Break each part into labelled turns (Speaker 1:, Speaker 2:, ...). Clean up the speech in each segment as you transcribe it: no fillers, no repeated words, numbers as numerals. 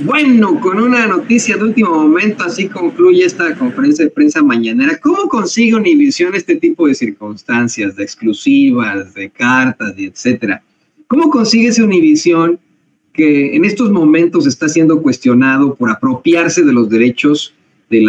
Speaker 1: Bueno, con una noticia de último momento, así concluye esta conferencia de prensa mañanera. ¿Cómo consigue Univisión este tipo de circunstancias, de exclusivas, de cartas, y etcétera? ¿Cómo consigue ese Univisión que en estos momentos está siendo cuestionado por apropiarse de los derechos de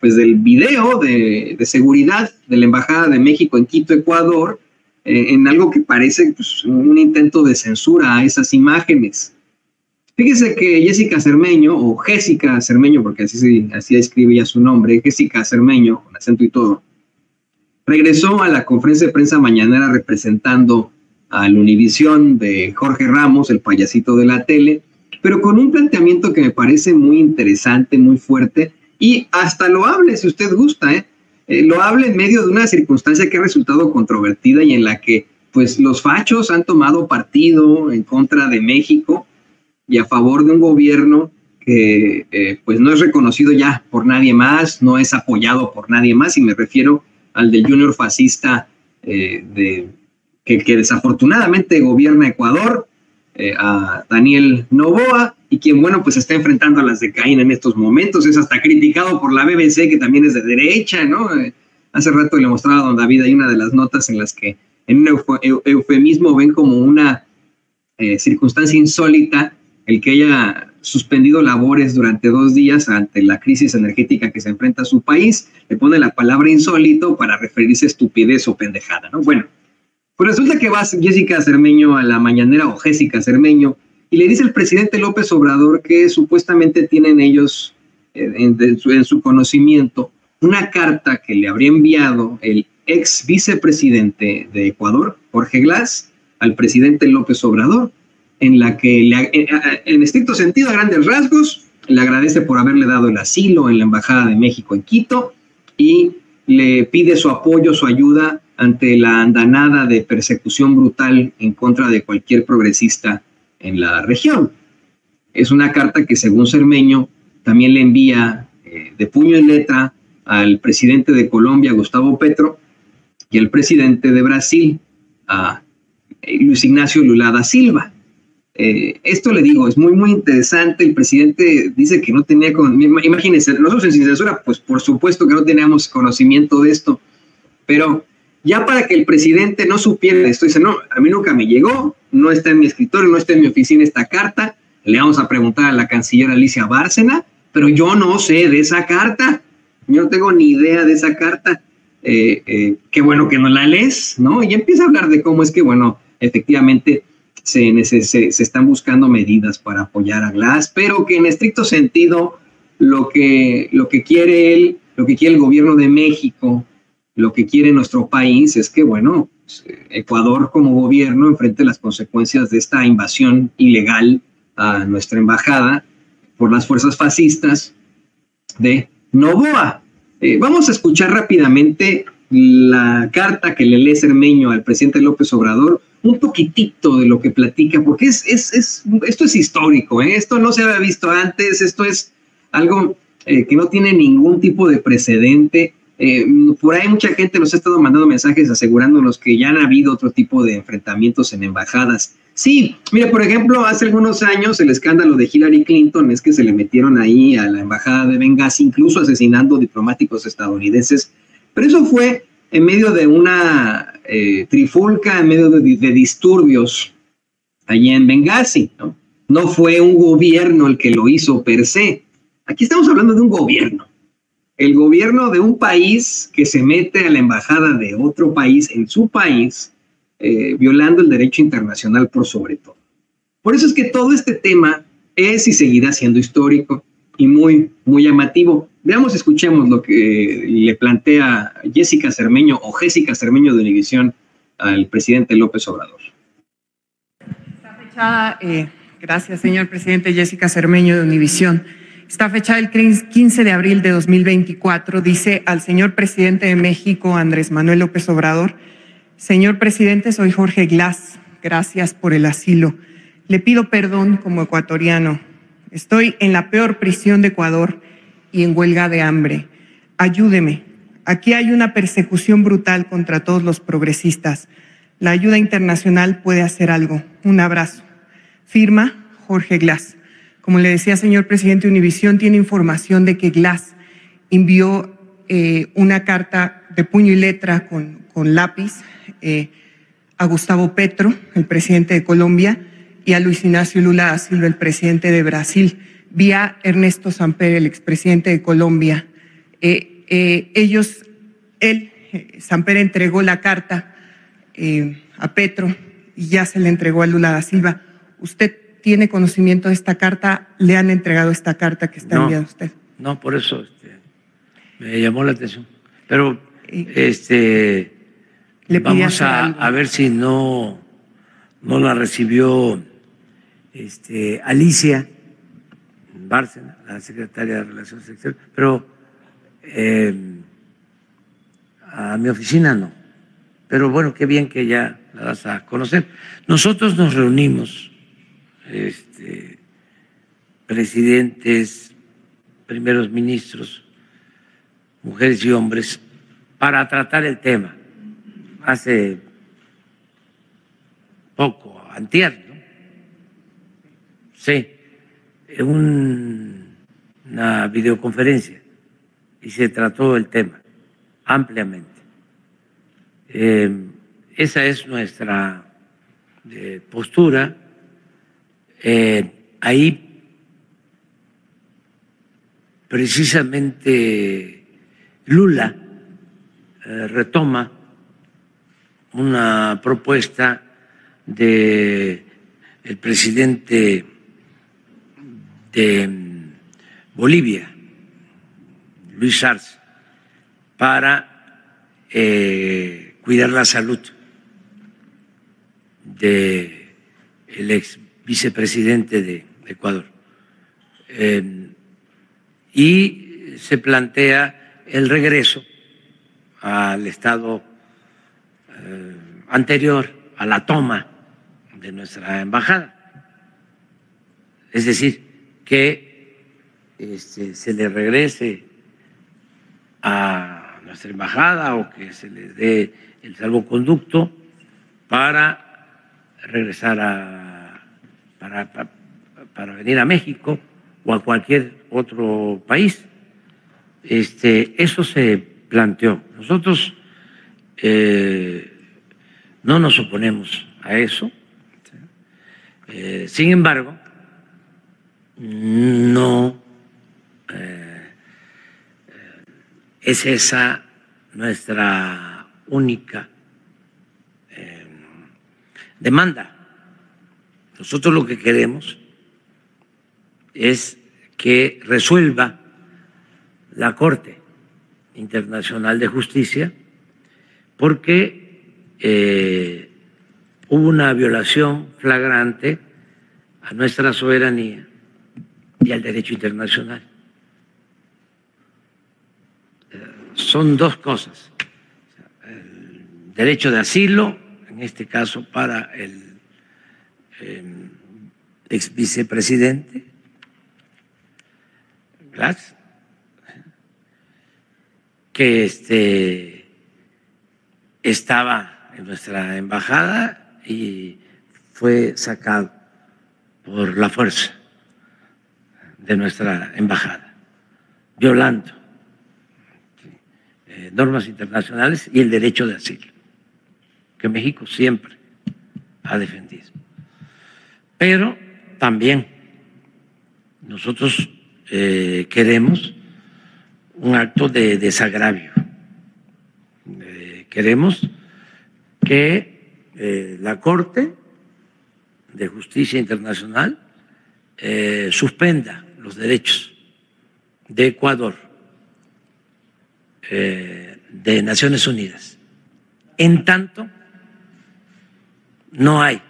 Speaker 1: del video de seguridad de la Embajada de México en Quito, Ecuador, en algo que parece un intento de censura a esas imágenes? Fíjese que Jessica Cermeño, o Jéssica Cermeño, porque así escribe ya su nombre, Jéssica Cermeño, con acento y todo, regresó a la conferencia de prensa mañanera representando al Univisión de Jorge Ramos, el payasito de la tele, pero con un planteamiento que me parece muy interesante, muy fuerte, y hasta loable, si usted gusta, loable en medio de una circunstancia que ha resultado controvertida y en la que pues los fachos han tomado partido en contra de México y a favor de un gobierno que pues no es reconocido ya por nadie más, no es apoyado por nadie más, y me refiero al del junior fascista que desafortunadamente gobierna Ecuador, a Daniel Noboa, y quien, bueno, pues está enfrentando a las de Caín en estos momentos. Es hasta criticado por la BBC, que también es de derecha, ¿no? Hace rato le mostraba a don David, hay una de las notas en las que en un eufemismo ven como una circunstancia insólita el que haya suspendido labores durante 2 días ante la crisis energética que se enfrenta a su país. Le pone la palabra insólito para referirse a estupidez o pendejada, ¿no? Bueno, pues resulta que va Jessica Cermeño a la mañanera, o Jéssica Cermeño, y le dice al presidente López Obrador que supuestamente tienen ellos en su conocimiento una carta que le habría enviado el ex vicepresidente de Ecuador, Jorge Glass, al presidente López Obrador, en la que, en estricto sentido, a grandes rasgos, le agradece por haberle dado el asilo en la Embajada de México en Quito y le pide su apoyo, su ayuda ante la andanada de persecución brutal en contra de cualquier progresista en la región. Es una carta que, según Cermeño, también le envía de puño y letra al presidente de Colombia, Gustavo Petro, y al presidente de Brasil, a Luis Ignacio Lula da Silva. Esto, le digo, es muy, muy interesante. El presidente dice que no tenía, imagínense, nosotros en Sin Censura, pues por supuesto que no teníamos conocimiento de esto, pero ya para que el presidente no supiera esto, dice, no, a mí nunca me llegó, no está en mi escritorio, no está en mi oficina esta carta, le vamos a preguntar a la canciller Alicia Bárcena, pero yo no sé de esa carta, yo no tengo ni idea de esa carta, qué bueno que no la lees, ¿no? Y empieza a hablar de cómo es que, bueno, efectivamente se están buscando medidas para apoyar a Glass, pero que en estricto sentido lo que quiere él, lo que quiere el gobierno de México, lo que quiere nuestro país es que, bueno, Ecuador como gobierno enfrente las consecuencias de esta invasión ilegal a nuestra embajada por las fuerzas fascistas de Noboa. Vamos a escuchar rápidamente la carta que le lee Cermeño al presidente López Obrador, un poquitito de lo que platica, porque esto es histórico, esto no se había visto antes, esto es algo que no tiene ningún tipo de precedente. Por ahí mucha gente nos ha estado mandando mensajes asegurándonos que ya han habido otro tipo de enfrentamientos en embajadas. Sí, mire, por ejemplo, hace algunos años el escándalo de Hillary Clinton es que se le metieron ahí a la embajada de Benghazi, incluso asesinando diplomáticos estadounidenses, pero eso fue en medio de una trifulca, en medio de disturbios allí en Benghazi, ¿no? No fue un gobierno el que lo hizo per se. Aquí estamos hablando de un gobierno. El gobierno de un país que se mete a la embajada de otro país en su país, violando el derecho internacional por sobre todo. Por eso es que todo este tema es y seguirá siendo histórico y muy, muy llamativo. Veamos, escuchemos lo que le plantea Jessica Cermeño, o Jéssica Cermeño de Univisión, al presidente López Obrador.
Speaker 2: Está fechada, gracias señor presidente, Jessica Cermeño de Univisión. Está fechada el 15 de abril de 2024. Dice al señor presidente de México, Andrés Manuel López Obrador: señor presidente, soy Jorge Glass. Gracias por el asilo. Le pido perdón como ecuatoriano. Estoy en la peor prisión de Ecuador y en huelga de hambre. Ayúdeme. Aquí hay una persecución brutal contra todos los progresistas. La ayuda internacional puede hacer algo. Un abrazo. Firma Jorge Glass. Como le decía, señor presidente, Univisión tiene información de que Glass envió una carta de puño y letra con lápiz a Gustavo Petro, el presidente de Colombia, y a Luis Ignacio Lula da Silva, el presidente de Brasil, vía Ernesto Samper, el expresidente de Colombia. Samper entregó la carta a Petro y ya se le entregó a Lula da Silva. ¿Usted tiene conocimiento de esta carta? ¿Le han entregado esta carta que está enviando usted?
Speaker 3: No, por eso me llamó la atención. Pero vamos a ver si no la recibió Alicia Bárcena, la secretaria de Relaciones Exteriores, pero a mi oficina no. Pero bueno, qué bien que ya la das a conocer. Nosotros nos reunimos, presidentes, primeros ministros, mujeres y hombres, para tratar el tema. Hace poco, antier, ¿no? Sí, en una videoconferencia, y se trató el tema ampliamente. Esa es nuestra postura. Ahí precisamente Lula retoma una propuesta del presidente de Bolivia, Luis Arce, para cuidar la salud del ex vicepresidente de Ecuador. Y se plantea el regreso al estado anterior a la toma de nuestra embajada. Es decir, que se le regrese a nuestra embajada o que se le dé el salvoconducto para regresar para venir a México o a cualquier otro país. Eso se planteó. Nosotros no nos oponemos a eso. Sin embargo, no es esa nuestra única demanda. Nosotros lo que queremos es que resuelva la Corte Internacional de Justicia, porque hubo una violación flagrante a nuestra soberanía y al derecho internacional. Son dos cosas: el derecho de asilo, en este caso para el ex vicepresidente Glass, que estaba en nuestra embajada y fue sacado por la fuerza de nuestra embajada, violando normas internacionales y el derecho de asilo, que México siempre ha defendido. Pero también nosotros queremos un acto de desagravio. Queremos que la Corte de Justicia Internacional suspenda los derechos de Ecuador, de Naciones Unidas, en tanto no hay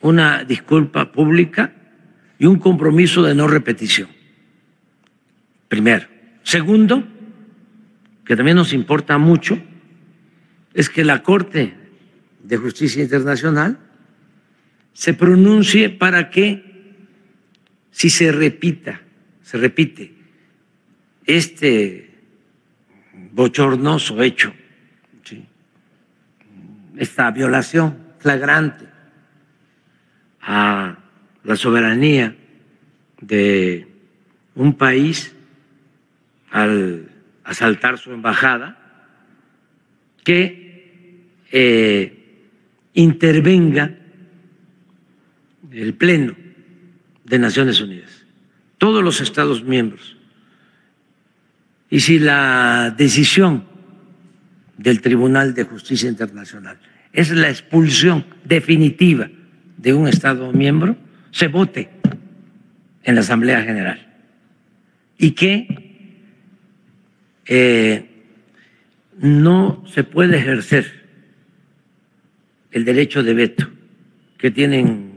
Speaker 3: una disculpa pública y un compromiso de no repetición. Primero. Segundo, que también nos importa mucho, es que la Corte de Justicia Internacional se pronuncie para que, si se repite este bochornoso hecho, ¿sí?, esta violación flagrante a la soberanía de un país al asaltar su embajada, que intervenga el Pleno de Naciones Unidas, todos los Estados miembros. Y si la decisión del Tribunal de Justicia Internacional es la expulsión definitiva de un Estado miembro, se vote en la Asamblea General y que no se puede ejercer el derecho de veto que tienen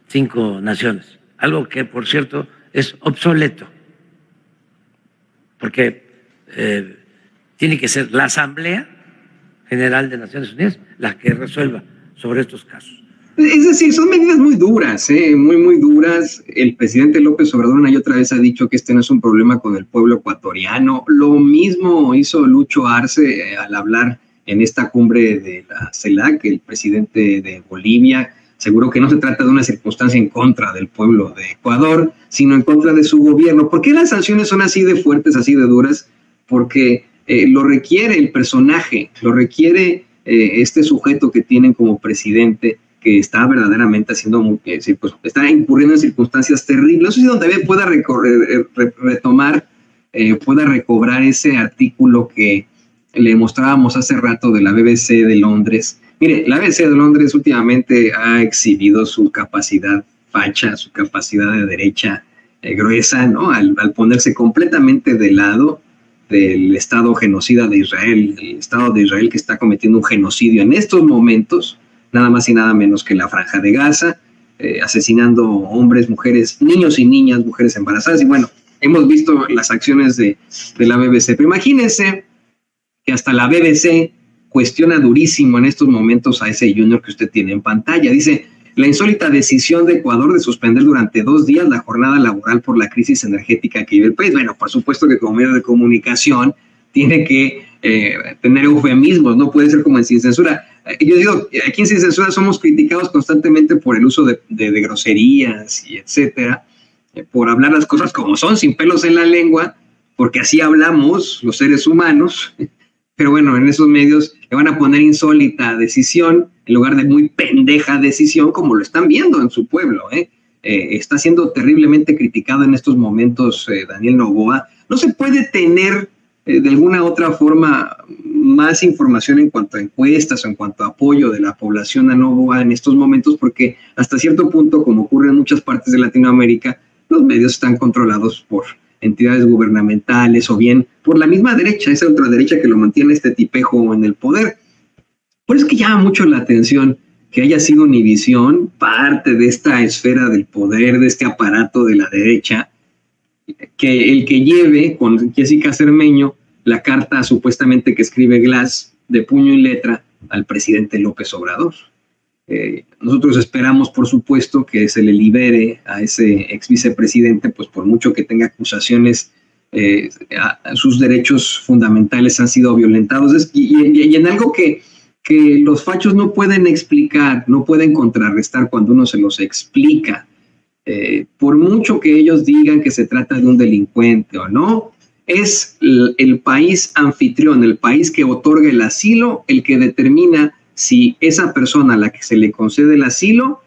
Speaker 3: 5 naciones, algo que, por cierto, es obsoleto, porque tiene que ser la Asamblea General de Naciones Unidas la que resuelva sobre estos casos.
Speaker 1: Es decir, son medidas muy duras, muy duras. El presidente López Obrador una y otra vez ha dicho que este no es un problema con el pueblo ecuatoriano. Lo mismo hizo Lucho Arce al hablar en esta cumbre de la CELAC, el presidente de Bolivia. Seguro que no se trata de una circunstancia en contra del pueblo de Ecuador, sino en contra de su gobierno. ¿Por qué las sanciones son así de fuertes, así de duras? Porque lo requiere el personaje, lo requiere este sujeto que tienen como presidente, que está verdaderamente haciendo, pues, está incurriendo en circunstancias terribles. No sé si don David pueda retomar, pueda recobrar ese artículo que le mostrábamos hace rato de la BBC de Londres. Mire, la BBC de Londres últimamente ha exhibido su capacidad facha, su capacidad de derecha gruesa, ¿no? Al ponerse completamente del lado del Estado genocida de Israel, el Estado de Israel que está cometiendo un genocidio en estos momentos, nada más y nada menos que la Franja de Gaza, asesinando hombres, mujeres, niños y niñas, mujeres embarazadas. Y bueno, hemos visto las acciones de la BBC. Pero imagínense que hasta la BBC cuestiona durísimo en estos momentos a ese junior que usted tiene en pantalla. Dice, la insólita decisión de Ecuador de suspender durante 2 días la jornada laboral por la crisis energética que vive el país. Bueno, por supuesto que como medio de comunicación tiene que tener eufemismos, no puede ser como en Sin Censura. Yo digo, aquí en Sin Censura somos criticados constantemente por el uso de groserías y etcétera, por hablar las cosas como son, sin pelos en la lengua, porque así hablamos los seres humanos. Pero bueno, en esos medios le van a poner insólita decisión en lugar de muy pendeja decisión, como lo están viendo en su pueblo. Está siendo terriblemente criticado en estos momentos Daniel Noboa. No se puede tener de alguna otra forma más información en cuanto a encuestas o en cuanto a apoyo de la población a Noboa en estos momentos, porque hasta cierto punto, como ocurre en muchas partes de Latinoamérica, los medios están controlados por entidades gubernamentales o bien por la misma derecha, esa ultraderecha que lo mantiene este tipejo en el poder. Por eso es que llama mucho la atención que haya sido Univisión parte de esta esfera del poder, de este aparato de la derecha, que el que lleve con Jessica Cermeño la carta supuestamente que escribe Glass de puño y letra al presidente López Obrador. Nosotros esperamos, por supuesto, que se le libere a ese ex vicepresidente, pues por mucho que tenga acusaciones, sus derechos fundamentales han sido violentados. Y en algo que los fachos no pueden explicar, no pueden contrarrestar cuando uno se los explica. Por mucho que ellos digan que se trata de un delincuente o no, es el país anfitrión, el país que otorga el asilo, el que determina si esa persona a la que se le concede el asilo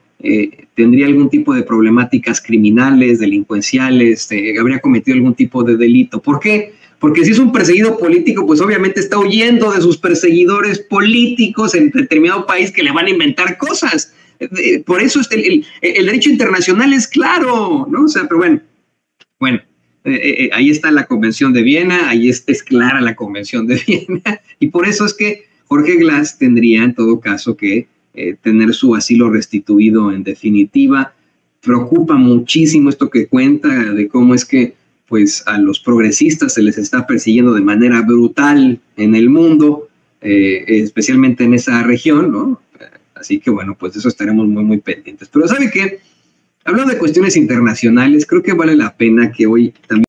Speaker 1: tendría algún tipo de problemáticas criminales, delincuenciales, habría cometido algún tipo de delito. ¿Por qué? Porque si es un perseguido político, pues obviamente está huyendo de sus perseguidores políticos en determinado país que le van a inventar cosas. Por eso el derecho internacional es claro, ¿no? O sea, pero bueno, ahí está la Convención de Viena, ahí es clara la Convención de Viena, y por eso es que Jorge Glass tendría en todo caso que tener su asilo restituido en definitiva. Preocupa muchísimo esto que cuenta de cómo es que pues a los progresistas se les está persiguiendo de manera brutal en el mundo, especialmente en esa región, ¿no? Así que bueno, pues de eso estaremos muy pendientes. Pero ¿sabe qué? Hablando de cuestiones internacionales, creo que vale la pena que hoy también